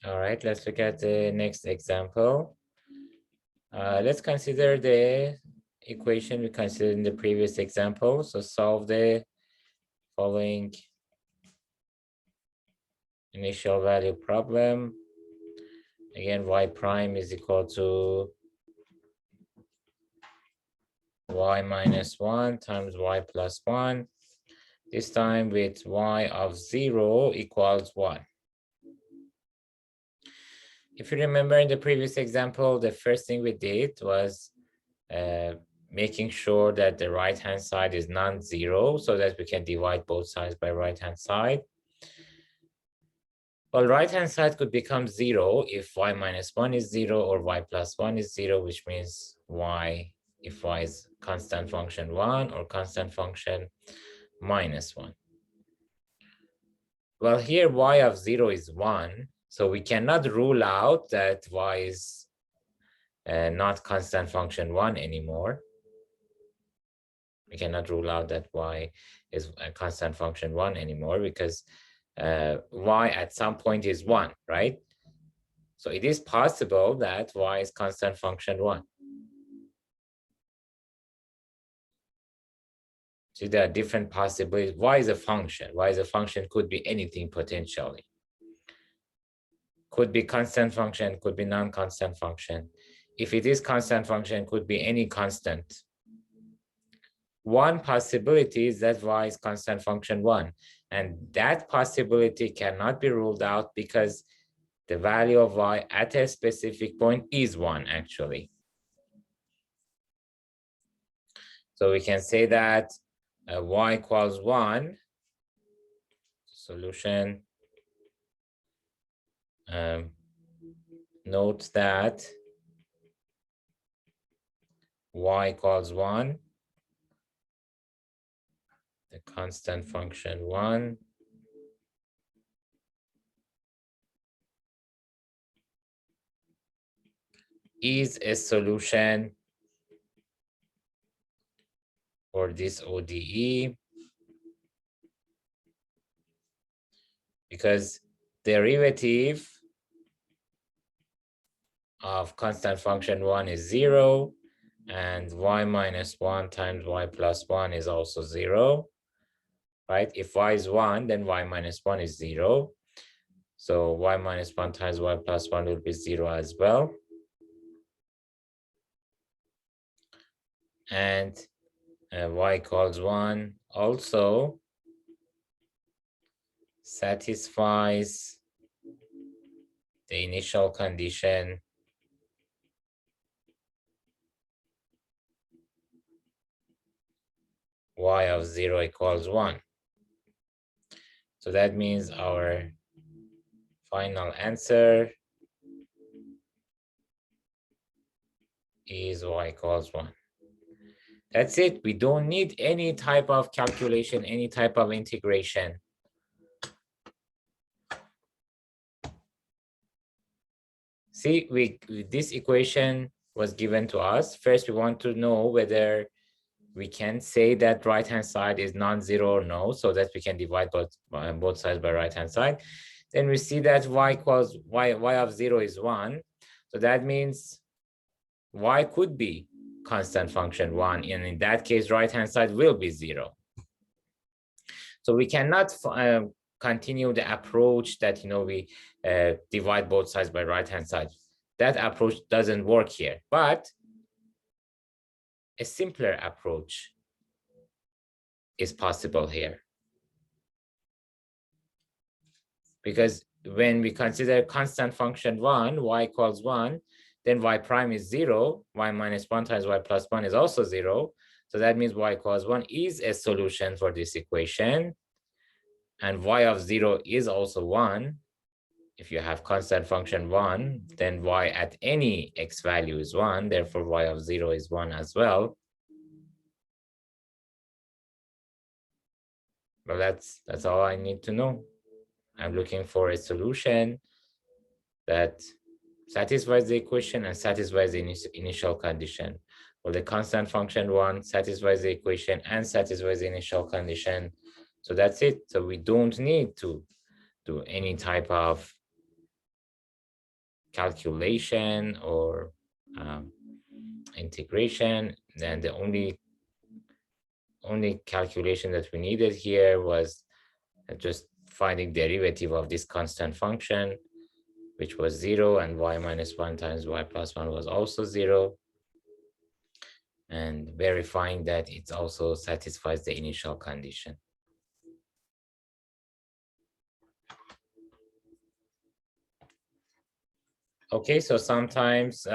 All right, let's look at the next example. Let's consider the equation we considered in the previous example. So solve the following initial value problem. Again, y prime is equal to y minus 1 times y plus 1. This time with y of 0 equals 1. If you remember in the previous example, the first thing we did was making sure that the right-hand side is non-zero so that we can divide both sides by right-hand side. Well, right-hand side could become 0 if y minus 1 is 0 or y plus 1 is 0, which means y, if y is constant function 1 or constant function minus 1. Well, here y of 0 is 1, so we cannot rule out that y is not constant function 1 anymore. We cannot rule out that y is a constant function 1 anymore because y at some point is 1, right? So it is possible that y is constant function 1. So there are different possibilities. Y is a function. Y is a function could be anything potentially. Could be constant function, could be non-constant function. If it is constant function, could be any constant. One possibility is that y is constant function 1. And that possibility cannot be ruled out because the value of y at a specific point is 1, actually. So we can say that y equals 1. Solution. Note that y equals 1. The constant function 1. Is a solution for this ODE because derivative of constant function 1 is 0 and y minus 1 times y plus 1 is also 0, right? If y is 1, then y minus 1 is 0. So y minus 1 times y plus 1 will be 0 as well. And y equals 1 also satisfies the initial condition y of 0 equals 1. So that means our final answer is y equals 1. That's it. We don't need any type of calculation, any type of integration. See, this equation was given to us. First, we want to know whether we can say that right-hand side is non-zero or no, so that we can divide both sides by right-hand side. Then we see that y equals y of 0 is 1. So that means y could be constant function 1, and in that case, right-hand side will be 0. So we cannot continue the approach that we divide both sides by right-hand side. That approach doesn't work here, but a simpler approach is possible here. Because when we consider constant function 1, y equals 1, then y prime is 0, y minus 1 times y plus 1 is also 0. So that means y equals 1 is a solution for this equation. And y of 0 is also 1. If you have constant function 1, then y at any x value is 1. Therefore, y of 0 is 1 as well. Well, that's all I need to know. I'm looking for a solution that satisfies the equation and satisfies the initial condition. Well, the constant function 1 satisfies the equation and satisfies the initial condition. So that's it. So we don't need to do any type of calculation or integration, then the only calculation that we needed here was just finding derivative of this constant function, which was 0, and y minus 1 times y plus 1 was also 0, and verifying that it also satisfies the initial condition. Okay, so sometimes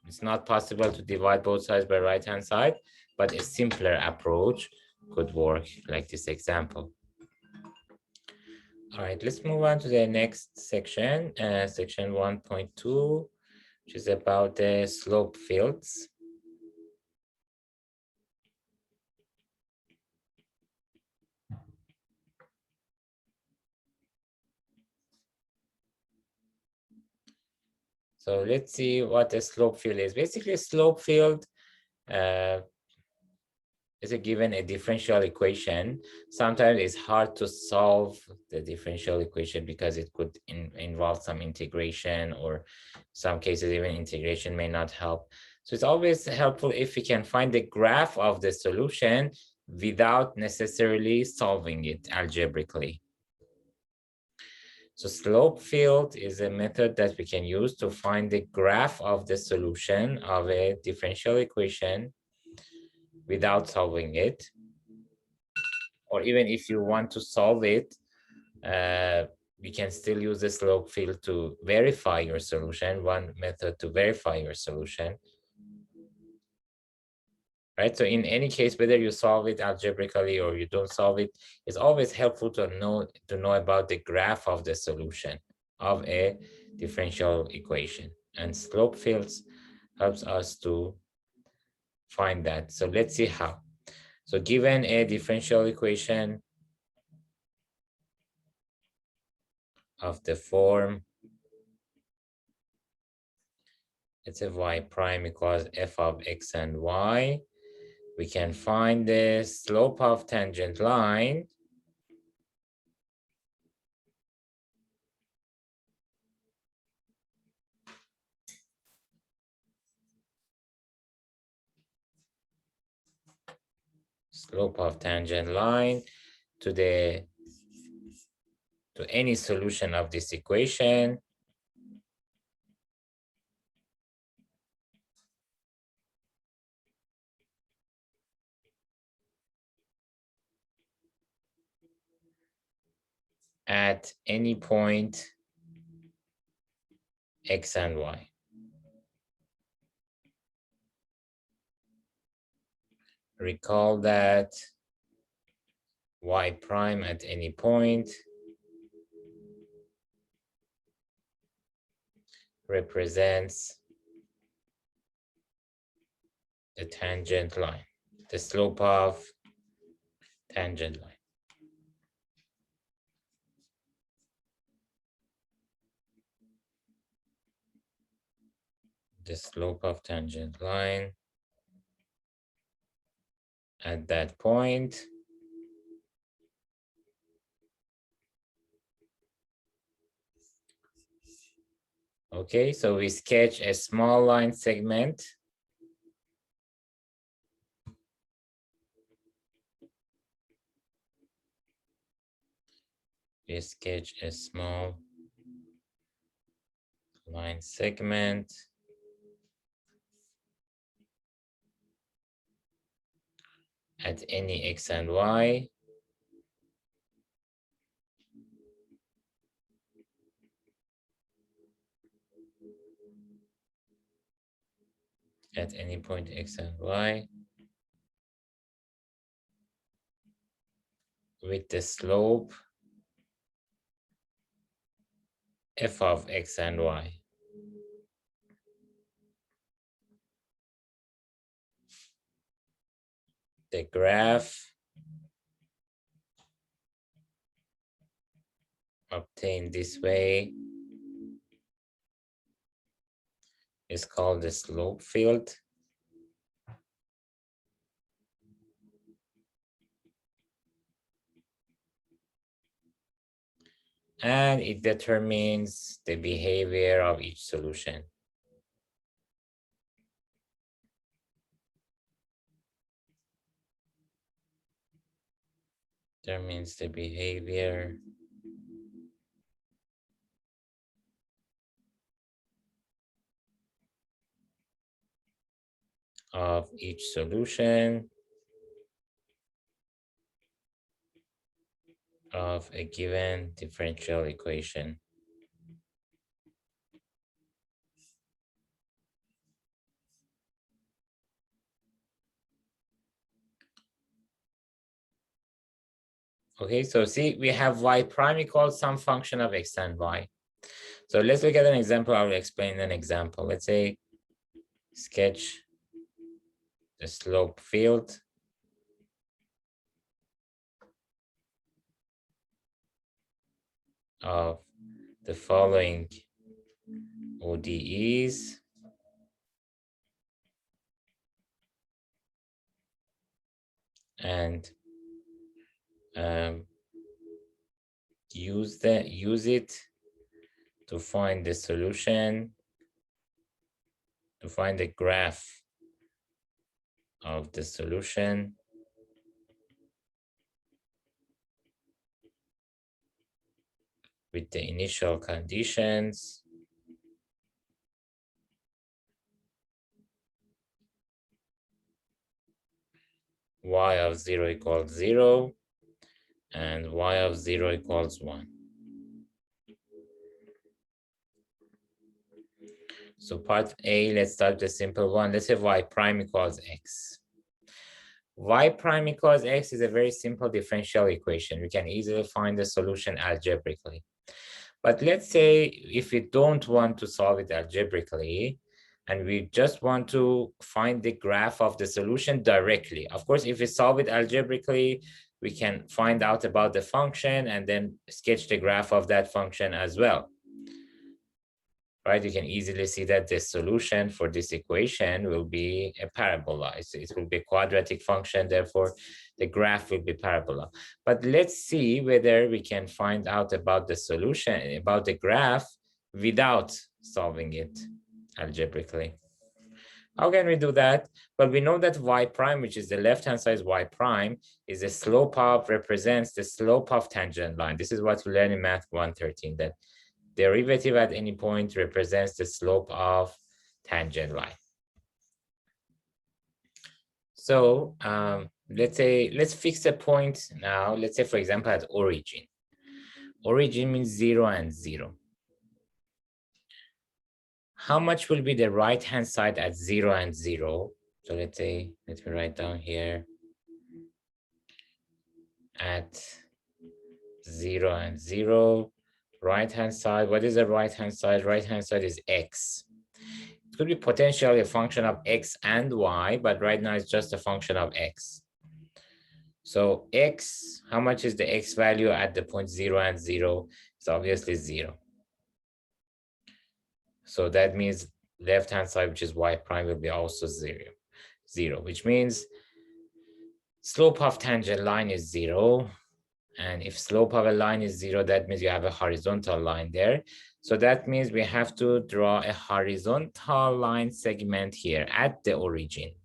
it's not possible to divide both sides by right-hand side, but a simpler approach could work, like this example. All right, let's move on to the next section, section 1.2, which is about the slope fields. So let's see what a slope field is. Basically, a slope field is given a differential equation. Sometimes it's hard to solve the differential equation because it could involve some integration, or some cases even integration may not help. So it's always helpful if we can find the graph of the solution without necessarily solving it algebraically. So slope field is a method that we can use to find the graph of the solution of a differential equation without solving it. Or even if you want to solve it, you can still use the slope field to verify your solution, one method to verify your solution. Right, so in any case, whether you solve it algebraically or you don't solve it, it's always helpful to know about the graph of the solution of a differential equation, and slope fields helps us to find that. So let's see how. So given a differential equation of the form, let's say y prime equals f of x and y, we can find the slope of tangent line to any solution of this equation at any point x and y. Recall that y prime at any point represents the tangent line, the slope of tangent line. The slope of tangent line at that point okay, so we sketch a small line segment we sketch a small line segment at any x and y at any point x and y with the slope f of x and y. The graph obtained this way is called the slope field. and it determines the behavior of each solution. Determines the behavior of each solution of a given differential equation. Okay, so see, we have y prime equals some function of x and y. So let's look at an example. I'll explain an example. Let's say sketch the slope field of the following ODEs and use it to find the solution, to find the graph of the solution with the initial conditions y of 0 equals 0 and y of 0 equals 1. So part A, let's start with the simple one. Let's say y prime equals x. Y prime equals x is a very simple differential equation. We can easily find the solution algebraically. But let's say if we don't want to solve it algebraically, and we just want to find the graph of the solution directly. Of course, if we solve it algebraically, we can find out about the function and then sketch the graph of that function as well. Right? You can easily see that the solution for this equation will be a parabola. It will be a quadratic function, therefore the graph will be parabola. But let's see whether we can find out about the solution, about the graph, without solving it algebraically. How can we do that? Well, we know that y prime, which is the left-hand side y prime, is the slope of, represents the slope of tangent line. This is what we learned in math 113, that derivative at any point represents the slope of tangent line. So let's fix a point now. Let's say, for example, at origin. Origin means 0 and 0. How much will be the right-hand side at 0 and 0? So let's say, let me write down here. At 0 and 0, right-hand side. What is the right-hand side? Right-hand side is x. It could be potentially a function of x and y, but right now it's just a function of x. So x, how much is the x value at the point 0 and 0? It's obviously 0. So that means left-hand side, which is y prime, will be also 0, which means slope of tangent line is 0. And if slope of a line is 0, that means you have a horizontal line there. So that means we have to draw a horizontal line segment here at the origin.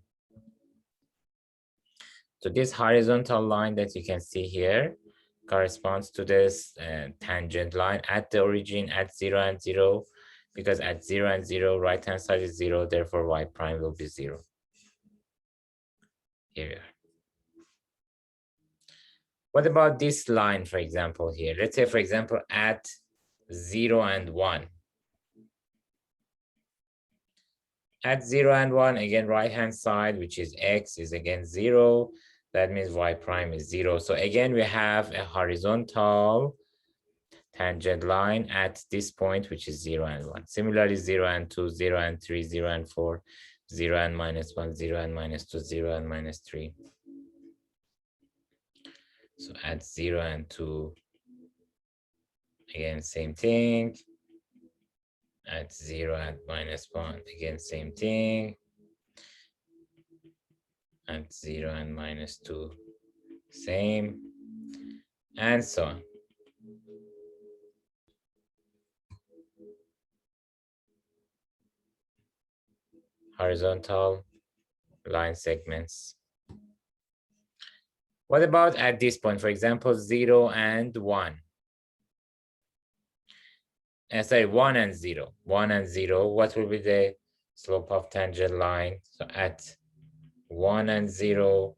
So this horizontal line that you can see here corresponds to this tangent line at the origin at 0 and 0, because at 0 and 0, right-hand side is 0, therefore y prime will be 0. Here we are. What about this line, for example, here? Let's say, for example, at 0 and 1. At 0 and 1, again, right-hand side, which is x, is again 0. That means y prime is 0. So again, we have a horizontal tangent line at this point, which is 0 and 1. Similarly, 0 and 2, 0 and 3, 0 and 4, 0 and -1, 0 and -2, 0 and -3. So at 0 and 2, again, same thing. At 0 and -1, again, same thing. At 0 and -2, same, and so on. horizontal line segments. What about at this point, for example, 0 and 1? Sorry, 1 and 0. 1 and 0, what will be the slope of tangent line? So at 1 and 0,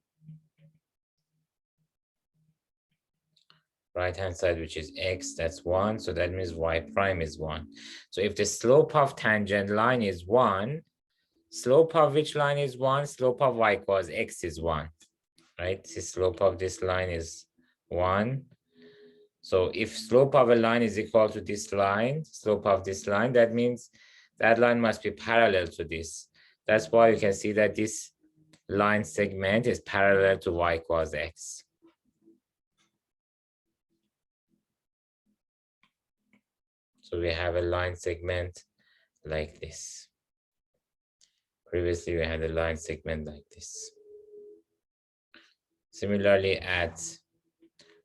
right-hand side, which is x, that's 1. So that means y prime is 1. So if the slope of tangent line is 1, slope of which line is 1? Slope of y equals x is 1, right? The slope of this line is 1. So if slope of a line is equal to this line, slope of this line, that means that line must be parallel to this. That's why you can see that this line segment is parallel to y equals x. So we have a line segment like this. Previously, we had a line segment like this. Similarly, at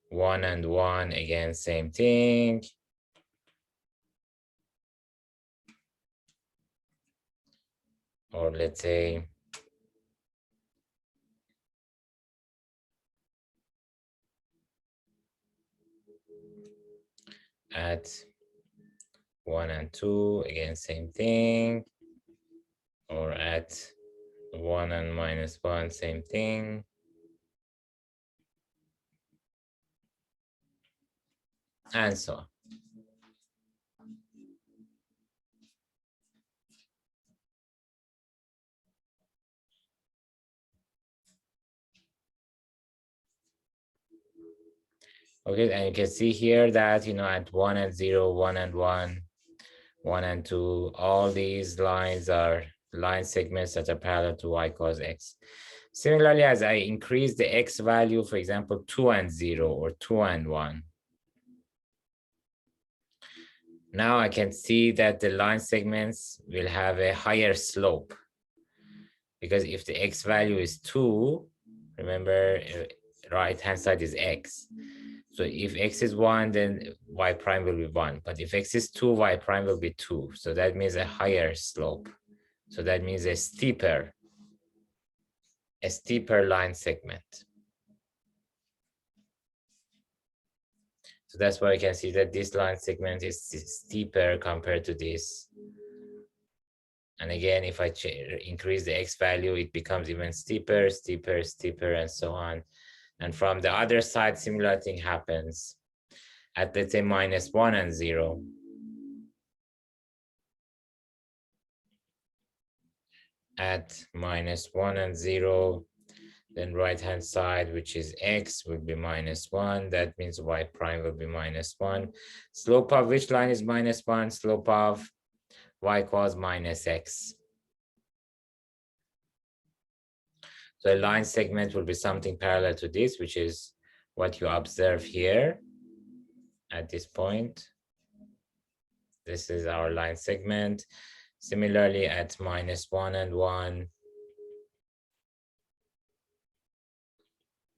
1 and 1, again, same thing. Or let's say at 1 and 2, again, same thing. Or at 1 and -1, same thing. And so on. Okay, and you can see here that, at 1 and 0, 1 and 1, 1 and 2, all these lines are line segments that are parallel to y equals x. Similarly, as I increase the x value, for example, 2 and 0 or 2 and 1, now I can see that the line segments will have a higher slope. Because if the x value is 2, remember, right-hand side is x. So if x is 1, then y prime will be 1. But if x is 2, y prime will be 2. So that means a higher slope. So that means a steeper line segment. So that's why you can see that this line segment is steeper compared to this. And again, if I increase the x value, it becomes even steeper, steeper, steeper, and so on. And from the other side, similar thing happens at, let's say, -1 and 0. At -1 and 0, then right-hand side, which is x, will be -1. That means y prime will be -1. Slope of which line is -1? Slope of y equals -x. So a line segment will be something parallel to this, which is what you observe here at this point. This is our line segment. Similarly, at -1 and 1,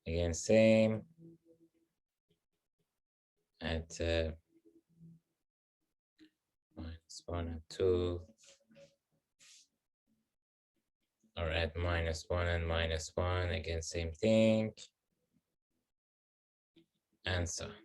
again, same. At -1 and 2, or at -1 and -1, again, same thing, and so on.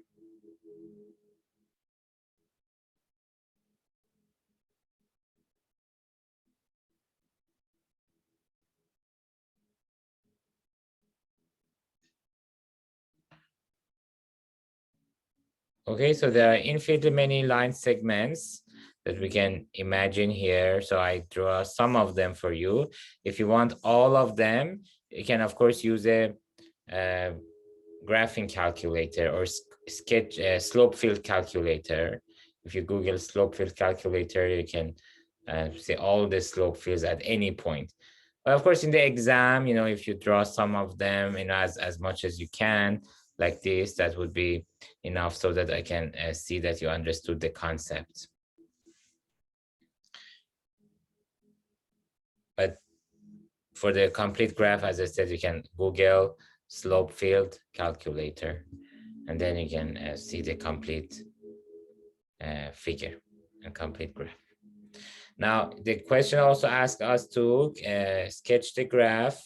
Okay, so there are infinitely many line segments that we can imagine here. So I draw some of them for you. If you want all of them, you can, of course, use a graphing calculator or sketch slope field calculator. If you Google slope field calculator, you can see all the slope fields at any point. But of course, in the exam, if you draw some of them, as much as you can, like this, that would be enough so that I can see that you understood the concept. But for the complete graph, as I said, you can Google slope field calculator, and then you can see the complete figure. a complete graph. Now, the question also asks us to sketch the graph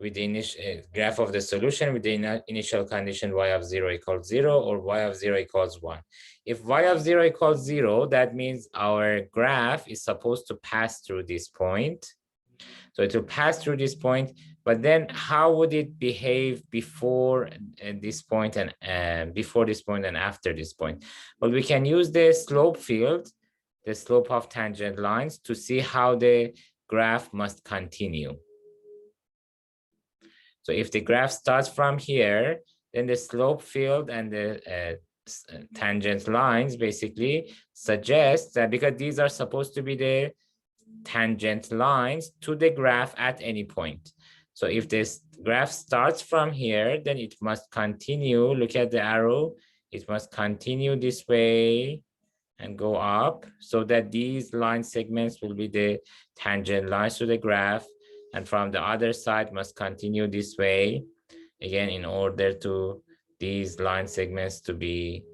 with the initial graph of the solution with the initial condition y of 0 equals 0 or y of 0 equals 1. If y of 0 equals 0, that means our graph is supposed to pass through this point. So it will pass through this point, but then how would it behave before this point and before this point and after this point? Well, we can use the slope field, the slope of tangent lines, to see how the graph must continue. So if the graph starts from here, then the slope field and the tangent lines basically suggest that, because these are supposed to be the tangent lines to the graph at any point. So if this graph starts from here, then it must continue. Look at the arrow. It must continue this way and go up, so that these line segments will be the tangent lines to the graph. And from the other side must continue this way, again, in order to these line segments to be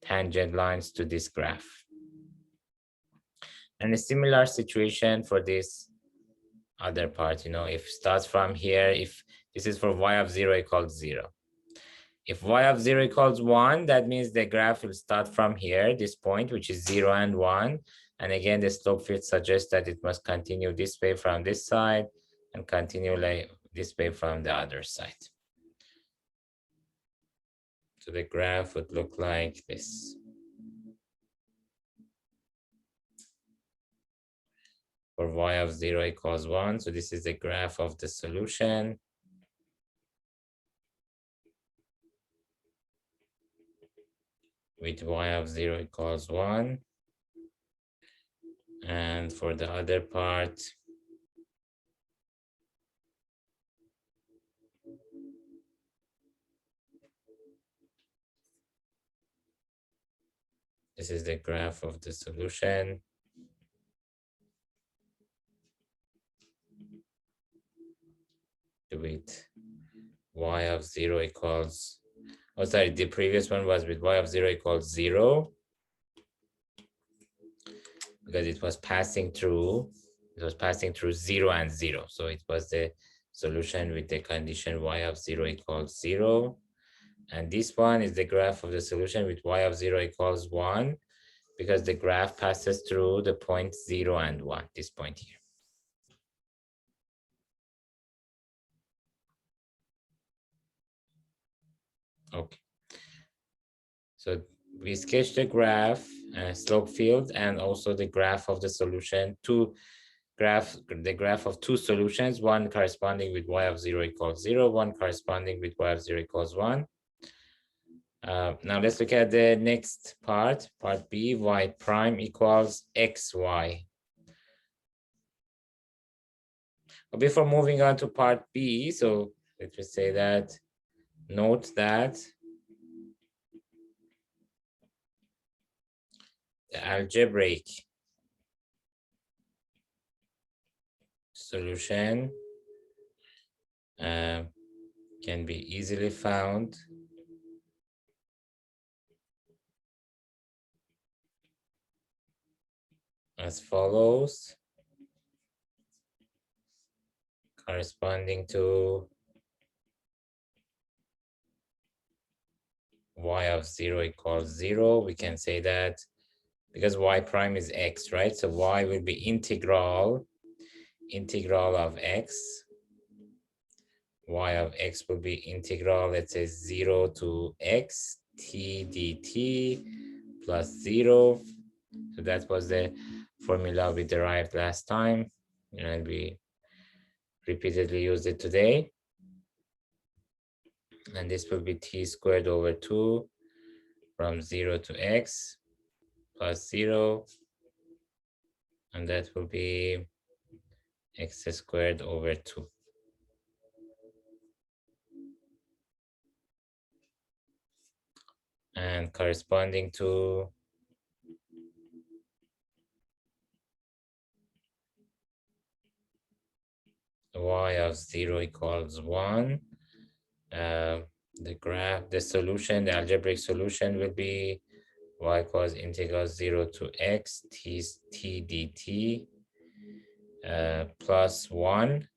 tangent lines to this graph. And a similar situation for this other part, if it starts from here, if this is for y of 0 equals 0. If y of 0 equals 1, that means the graph will start from here, this point, which is 0 and 1. And again, the slope field suggests that it must continue this way from this side and continue like this way from the other side. So the graph would look like this. For y of 0 equals 1, so this is the graph of the solution. With y of 0 equals 1. And for the other part, this is the graph of the solution. With y of 0 equals, oh sorry, the previous one was with y of 0 equals 0, because it was passing through 0 and 0. So it was the solution with the condition y of 0 equals 0. And this one is the graph of the solution with y of 0 equals 1, because the graph passes through the point 0 and 1, this point here. Okay. So we sketched the graph, slope field, and also the graph of the solution, the graph of two solutions, one corresponding with y of 0 equals 0, one corresponding with y of 0 equals 1. Now let's look at the next part B, y prime equals xy. But before moving on to part B, so let me say that, note that the algebraic solution can be easily found as follows, corresponding to y of 0 equals 0. We can say that because y prime is x, right? So y will be integral of x. Y of x will be integral, let's say 0 to x t dt plus 0. So that was the formula we derived last time, and we repeatedly used it today. And this will be t squared over 2 from 0 to x plus 0. And that will be x squared over 2. And corresponding to y of 0 equals 1, the graph, the solution, the algebraic solution will be y equals integral 0 to x t dt plus 1.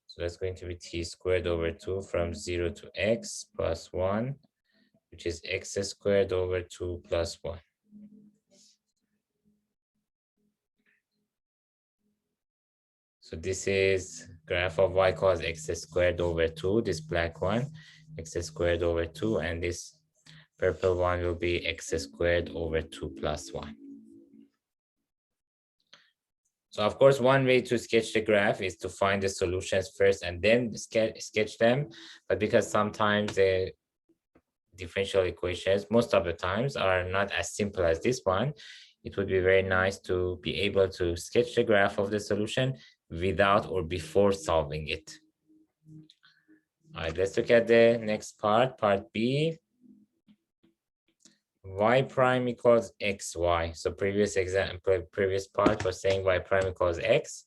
So that's going to be t squared over 2 from 0 to x plus 1, which is x squared over 2 plus 1. So this is graph of y equals x squared over 2, this black one, x squared over 2, and this purple one will be x squared over 2 plus 1. So of course, one way to sketch the graph is to find the solutions first and then sketch them. But because sometimes the differential equations, most of the times, are not as simple as this one, it would be very nice to be able to sketch the graph of the solution without or before solving it. All right, let's look at the next part, part B. Y prime equals xy. So previous example, previous part was saying y prime equals x.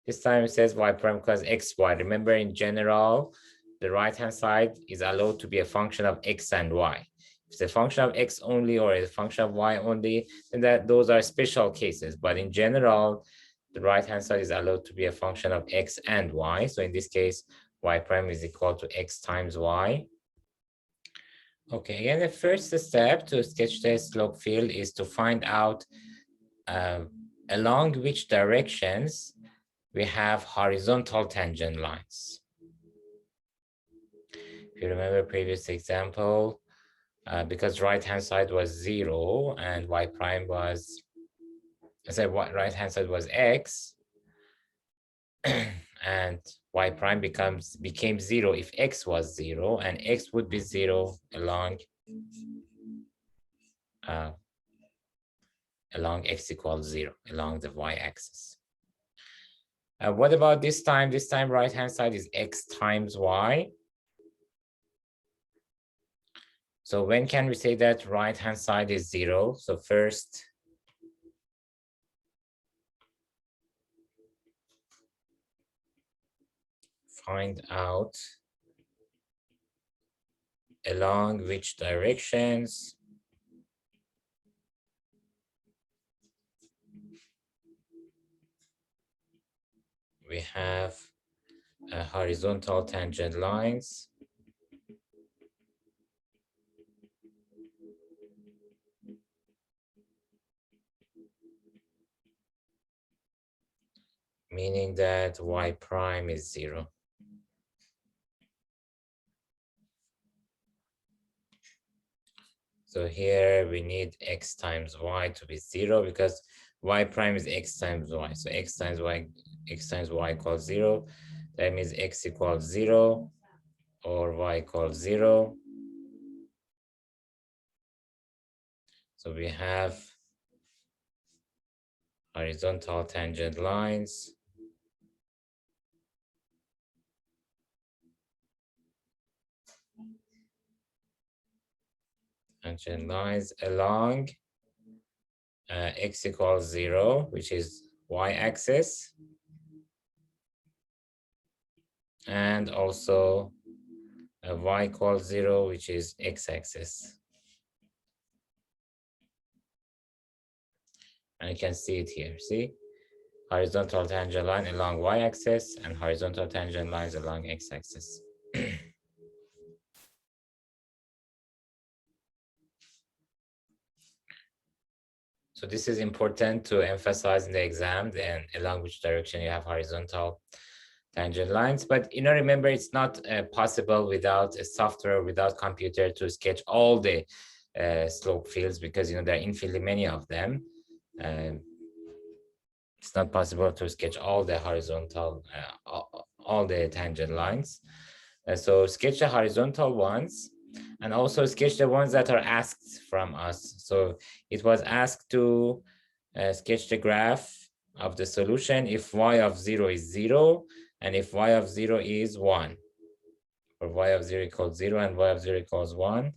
This time it says y prime equals xy. Remember, in general, the right-hand side is allowed to be a function of x and y. If it's a function of x only or a function of y only, then those are special cases. But in general, the right-hand side is allowed to be a function of x and y. So in this case, y prime is equal to x times y. Okay, and the first step to sketch the slope field is to find out along which directions we have horizontal tangent lines. If you remember previous example, because right-hand side was 0 and y prime was, I said what right-hand side was x, and y prime became 0 if x was 0, and x would be 0 along x equals 0, along the y-axis. What about this time? This time right-hand side is x times y. So when can we say that right-hand side is 0? So first, find out along which directions we have horizontal tangent lines. Meaning that y prime is 0. So here we need x times y to be 0 because y prime is x times y. So x times y equals 0. That means x equals 0 or y equals 0. So we have horizontal tangent lines. Tangent lines along x equals 0, which is y-axis, and also y equals 0, which is x-axis. And you can see it here, see? Horizontal tangent line along y-axis and horizontal tangent lines along x-axis. So this is important to emphasize in the exam, and along which direction you have horizontal tangent lines. But remember, it's not possible without a software, without computer, to sketch all the slope fields, because there are infinitely many of them. It's not possible to sketch all the horizontal, all the tangent lines. So sketch the horizontal ones, and also sketch the ones that are asked from us. So it was asked to sketch the graph of the solution if y of 0 is 0, and if y of 0 is 1, or y of 0 equals 0 and y of 0 equals 1.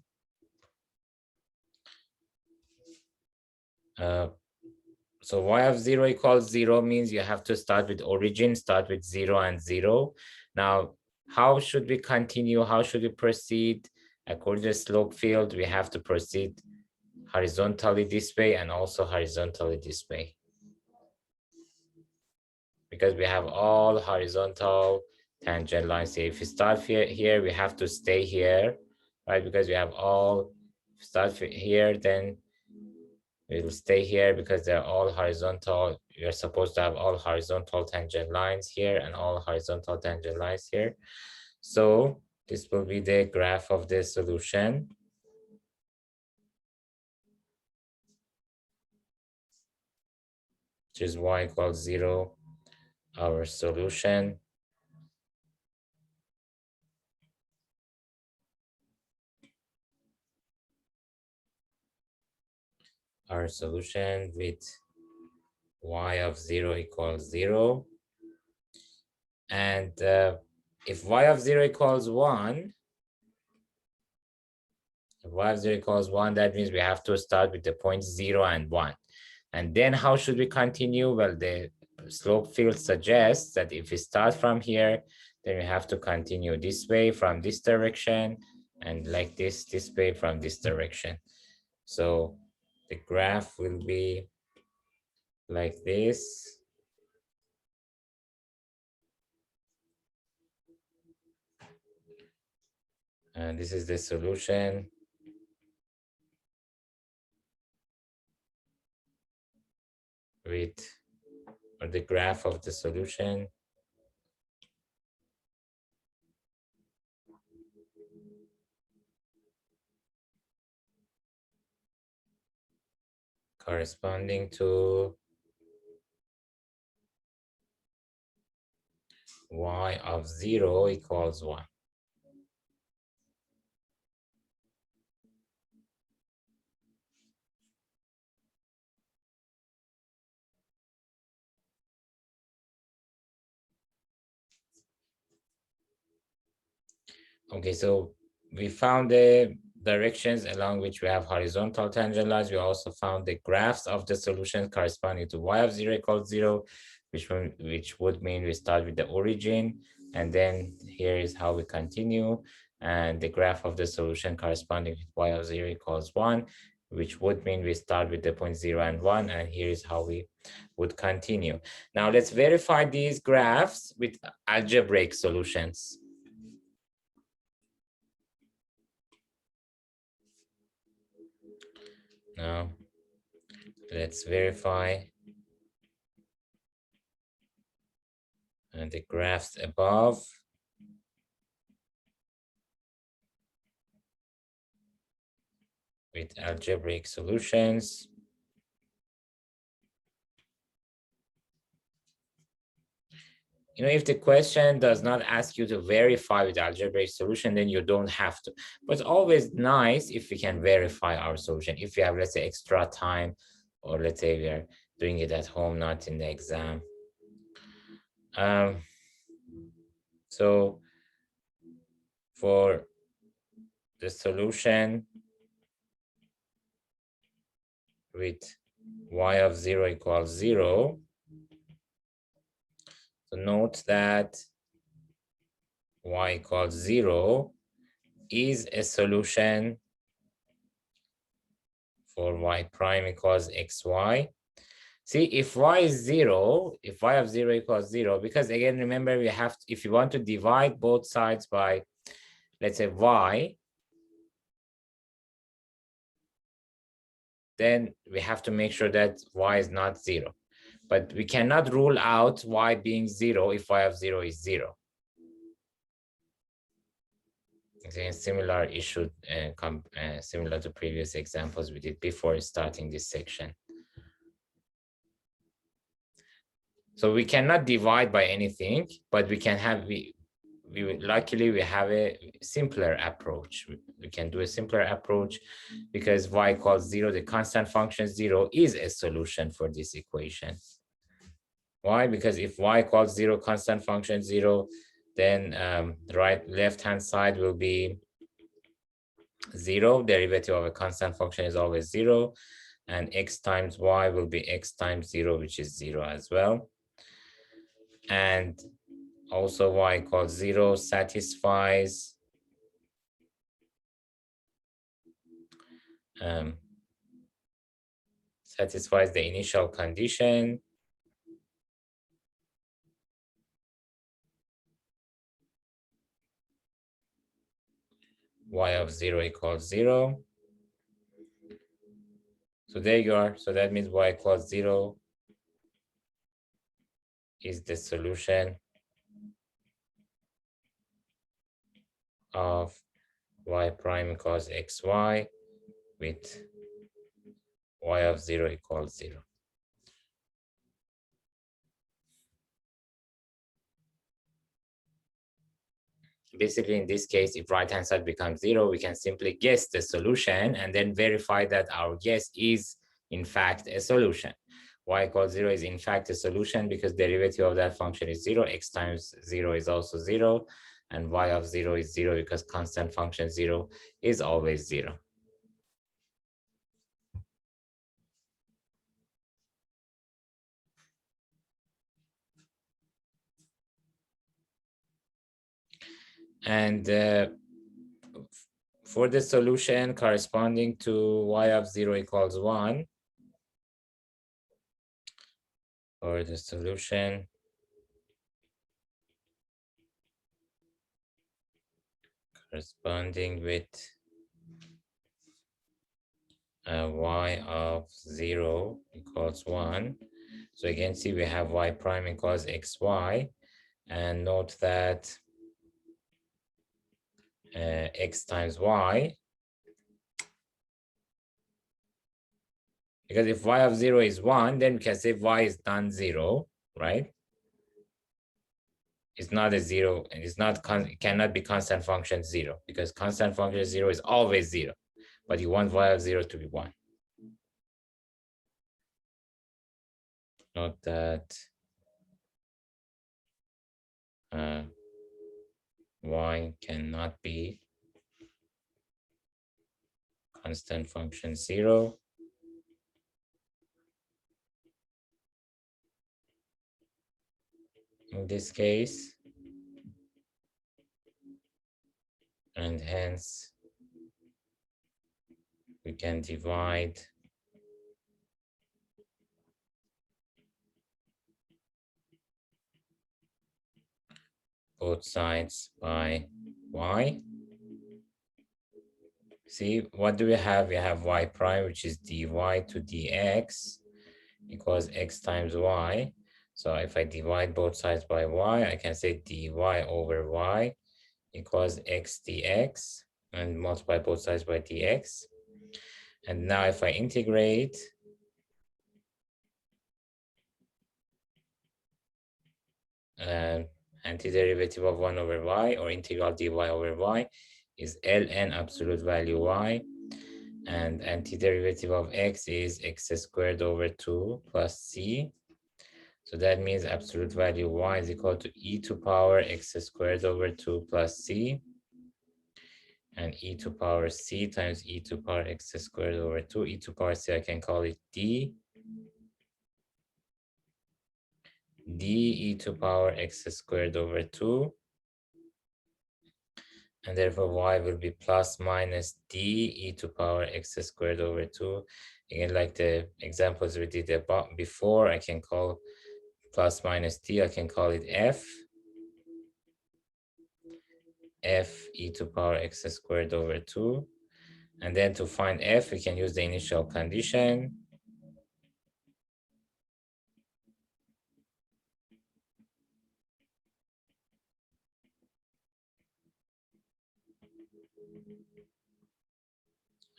So y of 0 equals 0 means you have to start with origin, start with 0 and 0. Now, how should we continue? How should we proceed? According to the slope field, we have to proceed horizontally this way and also horizontally this way. Because we have all horizontal tangent lines here. If we start here, we have to stay here, right? Because we have all, start here, then we will stay here because they're all horizontal. You're supposed to have all horizontal tangent lines here and all horizontal tangent lines here. So this will be the graph of the solution. Which is y equals 0, our solution. Our solution with y of 0 equals 0. And if y of 0 equals 1, if y of 0 equals 1, that means we have to start with the points 0 and 1. And then how should we continue? Well, the slope field suggests that if we start from here, then we have to continue this way from this direction, and like this way from this direction. So the graph will be like this. And this is the solution. With, or the graph of the solution. Corresponding to y of 0 equals 1. Okay, so we found the directions along which we have horizontal tangent lines. We also found the graphs of the solutions corresponding to y of 0 equals 0, which would mean we start with the origin, and then here is how we continue, and the graph of the solution corresponding with y of 0 equals 1, which would mean we start with the points 0 and 1, and here is how we would continue. Now let's verify these graphs with algebraic solutions. Now, let's verify the graphs above. With algebraic solutions. You know, if the question does not ask you to verify with algebraic solution, then you don't have to. But it's always nice if we can verify our solution. If you have, let's say, extra time, or let's say we are doing it at home, not in the exam. So for the solution with y of 0 equals 0, so note that y equals 0 is a solution for y prime equals xy. See, if y is 0, if y of 0 equals 0, because again, remember, we have to, if you want to divide both sides by, let's say, y, then we have to make sure that y is not 0. But we cannot rule out y being 0 if y of 0 is 0. It's a similar issue, similar to previous examples we did before starting this section. So we cannot divide by anything, but we can have, luckily we have a simpler approach. We can do a simpler approach because y equals 0, the constant function 0 is a solution for this equation. Why? Because if y equals 0, constant function 0, then left hand side will be 0. Derivative of a constant function is always 0, and x times y will be x times 0, which is 0 as well. And also y equals 0 satisfies satisfies the initial condition. Y of 0 equals 0. So there you are. So that means y equals 0 is the solution of y prime equals xy with y of 0 equals 0. Basically, in this case, if right-hand side becomes 0, we can simply guess the solution and then verify that our guess is, in fact, a solution. Y equals 0 is, in fact, a solution because derivative of that function is 0. X times 0 is also 0. And y of 0 is 0 because constant function 0 is always 0. And for the solution corresponding to y of 0 equals 1, or the solution corresponding with y of 0 equals 1. So again, see we have y prime equals xy, and note that x times y, because if y of 0 is 1, then we can say y is non-zero, right? It's not a 0, and it's not it cannot be constant function 0 because constant function 0 is always 0, but you want y of 0 to be 1. Note that y cannot be constant function 0. In this case, and hence we can divide both sides by y. See, what do we have? We have y prime, which is dy to dx equals x times y. So if I divide both sides by y, I can say dy over y equals x dx, and multiply both sides by dx. And now if I integrate, antiderivative of 1 over y, or integral dy over y, is ln absolute value y, and antiderivative of x is x squared over 2 plus c. So that means absolute value y is equal to e to power x squared over 2 plus c, and e to power c times e to power x squared over 2. E to power c, I can call it d e to power x squared over 2, and therefore y will be plus minus d e to power x squared over 2. Again, like the examples we did before, I can call plus minus d, I can call it f e to power x squared over 2. And then to find f, we can use the initial condition.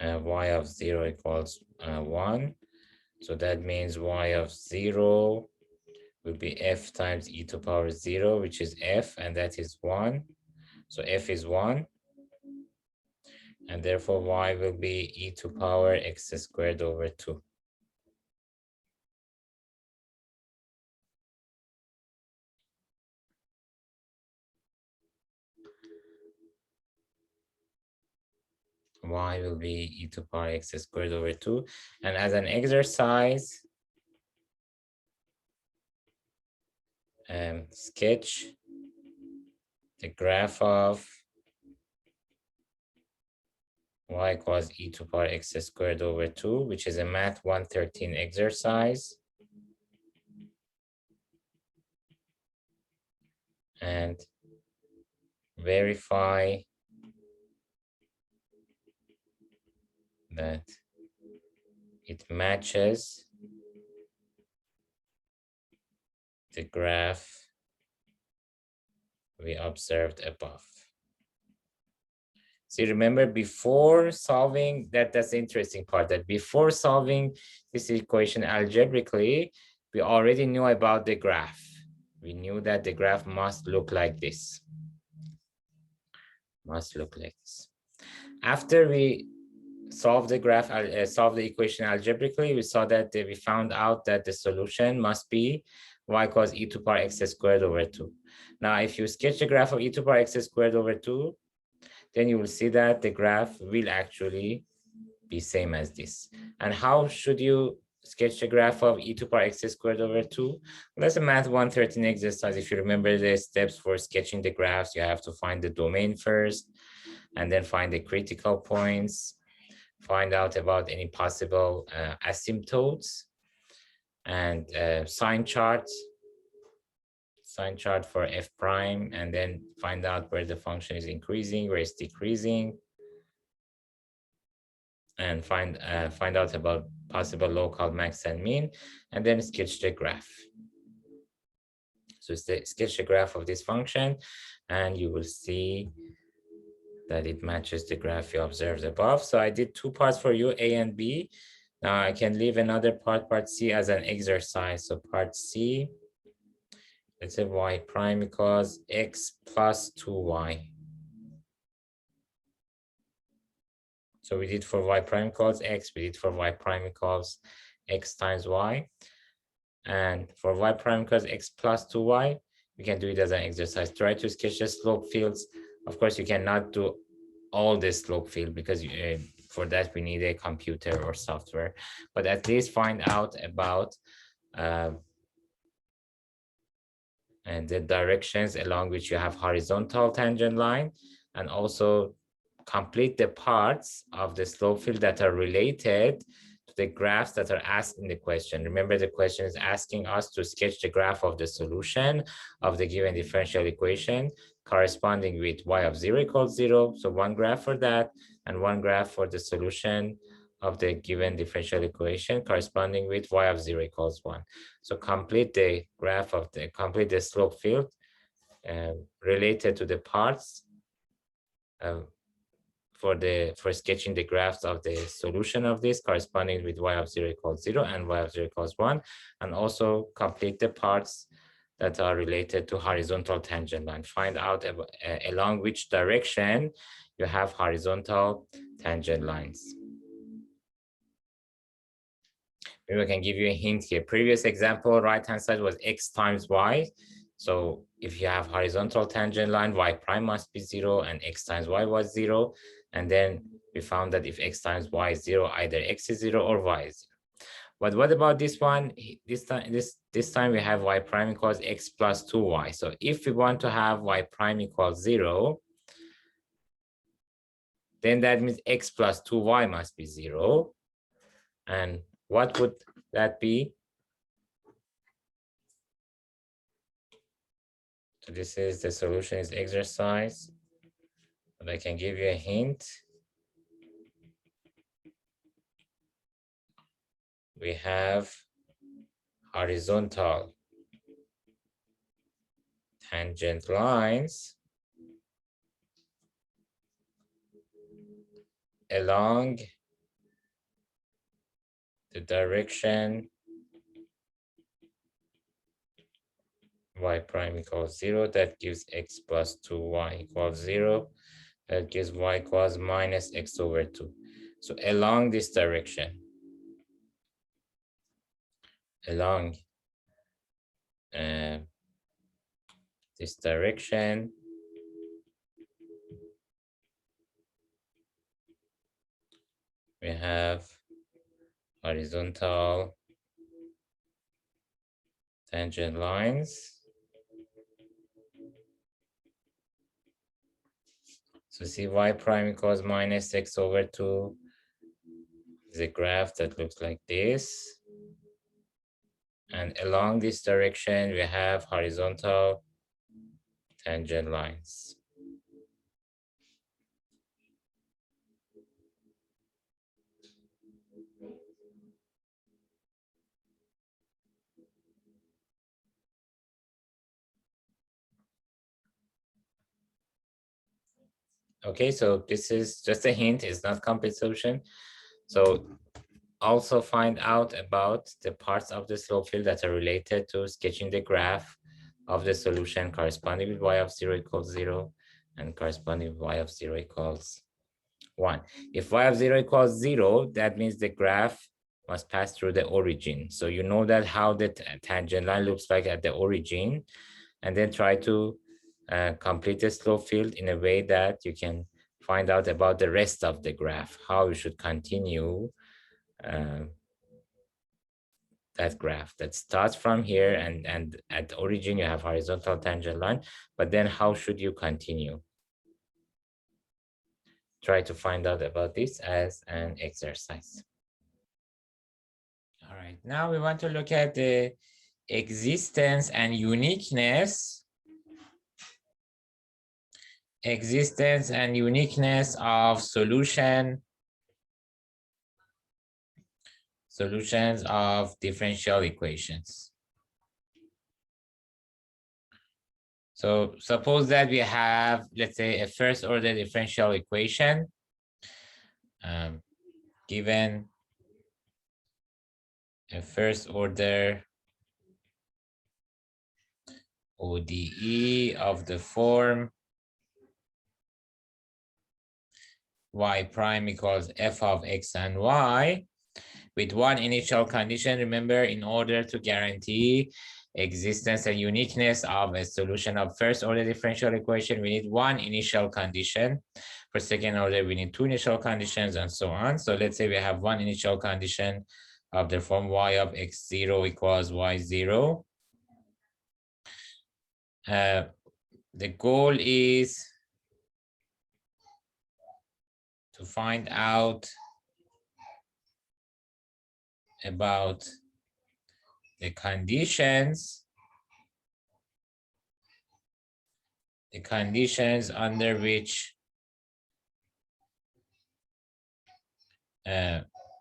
Y of 0 equals 1. So that means y of 0 will be f times e to power 0, which is f, and that is 1. So f is 1. And therefore y will be e to power x squared over 2. Y will be e to power x squared over 2. And as an exercise, sketch the graph of y equals e to power x squared over 2, which is a math 113 exercise. And verify that it matches the graph we observed above. See, remember before solving, that's the interesting part, that before solving this equation algebraically, we already knew about the graph. We knew that the graph must look like this. Must look like this. After we solved the graph, solved the equation algebraically, we saw that we found out that the solution must be y equals e to power x squared over 2. Now, if you sketch the graph of e to power x squared over 2, then you will see that the graph will actually be same as this. And how should you sketch the graph of e to power x squared over 2? Well, that's a math 113 exercise. If you remember the steps for sketching the graphs, you have to find the domain first, and then find the critical points, find out about any possible asymptotes, and sign chart for f prime, and then find out where the function is increasing, where it's decreasing, and find out about possible local max and mean, and then sketch the graph. So sketch the graph of this function, and you will see that it matches the graph you observed above. So I did two parts for you, A and B. Now I can leave another part C, as an exercise. So part C, let's say y prime equals x plus 2y. So we did for y prime equals x, we did for y prime equals x times y. And for y prime equals x plus 2y, we can do it as an exercise. Try to sketch the slope fields. Of course, you cannot do all the slope field because for that we need a computer or software. But at least find out about and the directions along which you have horizontal tangent line, and also complete the parts of the slope field that are related to the graphs that are asked in the question. Remember, the question is asking us to sketch the graph of the solution of the given differential equation corresponding with y of 0 equals 0. So one graph for that, and one graph for the solution of the given differential equation corresponding with y of 0 equals 1. So complete the graph of complete the slope field related to the parts for sketching the graphs of the solution of this corresponding with y of 0 equals 0 and y of 0 equals 1, and also complete the parts that are related to horizontal tangent line. Find out along which direction you have horizontal tangent lines. Maybe I can give you a hint here. Previous example, right-hand side was x times y. So if you have horizontal tangent line, y prime must be 0 and x times y was 0. And then we found that if x times y is 0, either x is 0 or y is 0. But what about this one? This time we have y prime equals x plus 2y. So if we want to have y prime equals 0, then that means x plus 2y must be 0. And what would that be? So this is the solution is exercise, but I can give you a hint. We have horizontal tangent lines along the direction y prime equals 0. That gives x plus 2y equals 0. That gives y equals minus x over 2. So along this direction, along this direction, we have horizontal tangent lines. So see y prime equals minus x over 2 is a graph that looks like this. And along this direction, we have horizontal tangent lines. Okay, so this is just a hint, it's not complete solution. So also find out about the parts of the slope field that are related to sketching the graph of the solution corresponding with y of 0 equals 0 and corresponding with y of 0 equals 1. If y of 0 equals 0, that means the graph must pass through the origin. So you know that how the tangent line looks like at the origin, and then try to complete the slope field in a way that you can find out about the rest of the graph, how you should continue that graph that starts from here, and at the origin you have horizontal tangent line, but then how should you continue? Try to find out about this as an exercise. All right, now we want to look at the existence and uniqueness of solutions of differential equations. So suppose that we have, let's say, a first order differential equation given a first order ODE of the form y prime equals f of x and y with one initial condition. Remember, in order to guarantee existence and uniqueness of a solution of first order differential equation, we need one initial condition. For second order, we need two initial conditions and so on. So let's say we have one initial condition of the form y of x0 equals y0. The goal is to find out about the conditions under which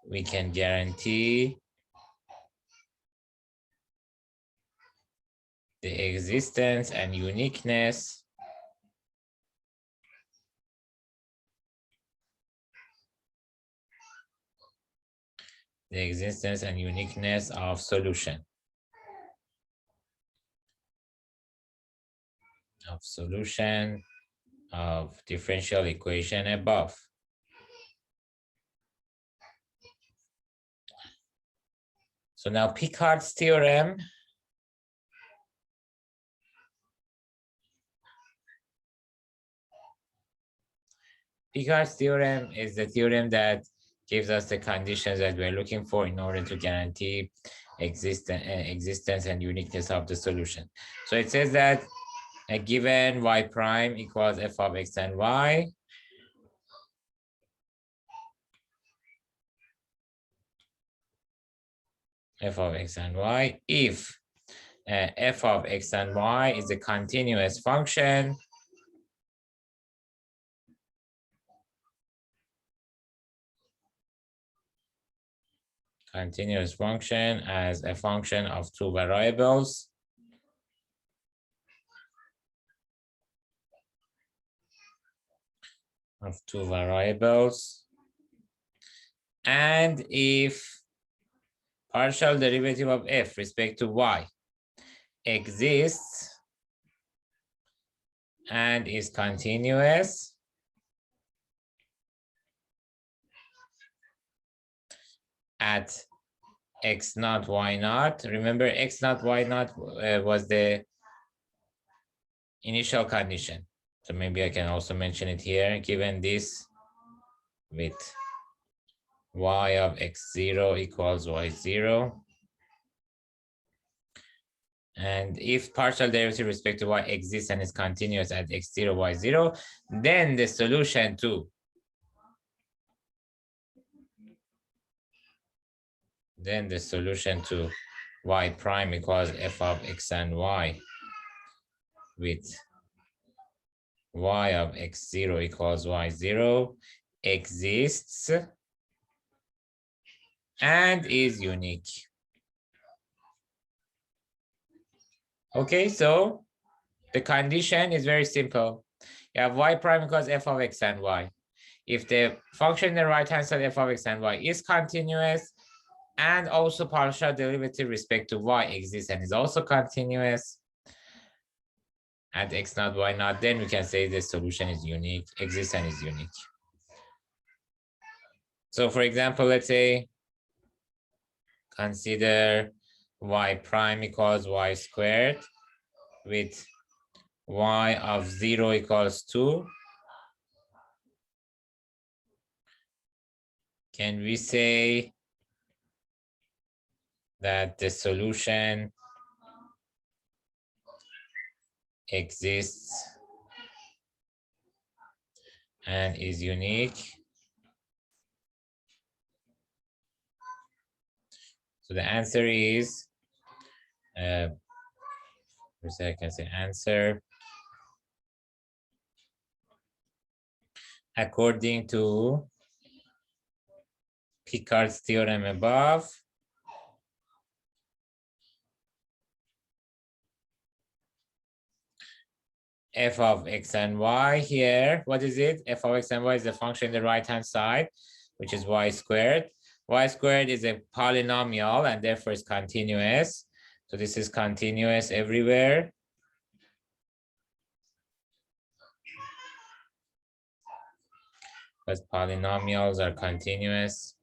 we can guarantee the existence and uniqueness of solution of differential equation above. So now Picard's theorem is the theorem that gives us the conditions that we're looking for in order to guarantee existence and uniqueness of the solution. So it says that a given y prime equals f of x and y, f of x and y, if f of x and y is a continuous function as a function of two variables and if partial derivative of f respect to y exists and is continuous at x naught, y naught. Remember, x naught, y naught was the initial condition. So maybe I can also mention it here, given this with y of x0 equals y0. And if partial derivative with respect to y exists and is continuous at x0, y0, then the solution to y prime equals f of x and y with y of x0 equals y0 exists and is unique. Okay, so the condition is very simple. You have y prime equals f of x and y. If the function in the right-hand side f of x and y is continuous, and also partial derivative respect to y exists and is also continuous at x naught, y naught, then we can say the solution is unique, exists and is unique. So for example, let's say consider y prime equals y squared with y of 0 equals 2. Can we say that the solution exists and is unique? So the answer is, I can say answer, according to Picard's theorem above, f of x and y here, what is it? F of x and y is the function in the right-hand side, which is y squared. Y squared is a polynomial and therefore is continuous. So this is continuous everywhere. Because polynomials are continuous.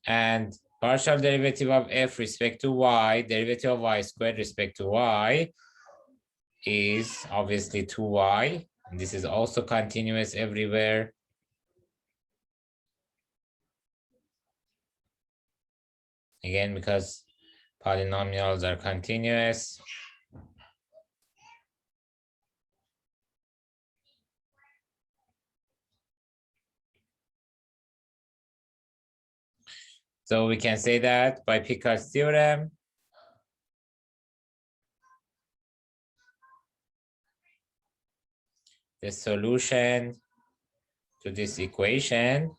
And partial derivative of f respect to y, derivative of y squared respect to y is obviously 2y. And this is also continuous everywhere. Again, because polynomials are continuous. So we can say that by Picard's theorem, the solution to this equation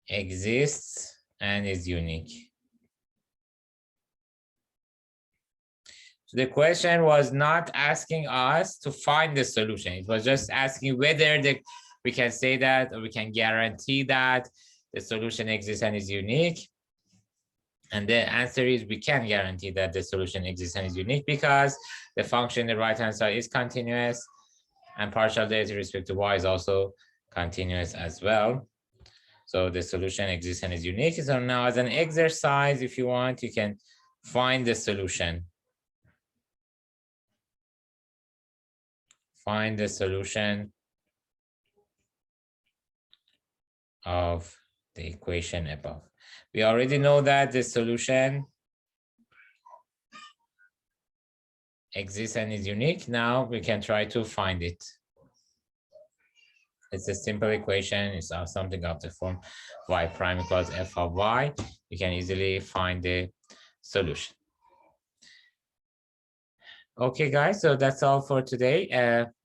exists and is unique. So the question was not asking us to find the solution. It was just asking whether we can say that, or we can guarantee that the solution exists and is unique. And the answer is we can guarantee that the solution exists and is unique because the function in the right-hand side is continuous and partial derivative with respect to y is also continuous as well. So the solution exists and is unique. So now as an exercise, if you want, you can find the solution. Find the solution of the equation above. We already know that the solution exists and is unique. Now we can try to find it. It's a simple equation. It's something of the form y prime equals f of y. You can easily find the solution. Okay, guys, so that's all for today.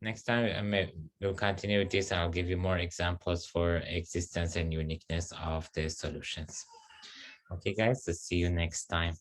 Next time we'll continue with this and I'll give you more examples for existence and uniqueness of the solutions. Okay, guys, so see you next time.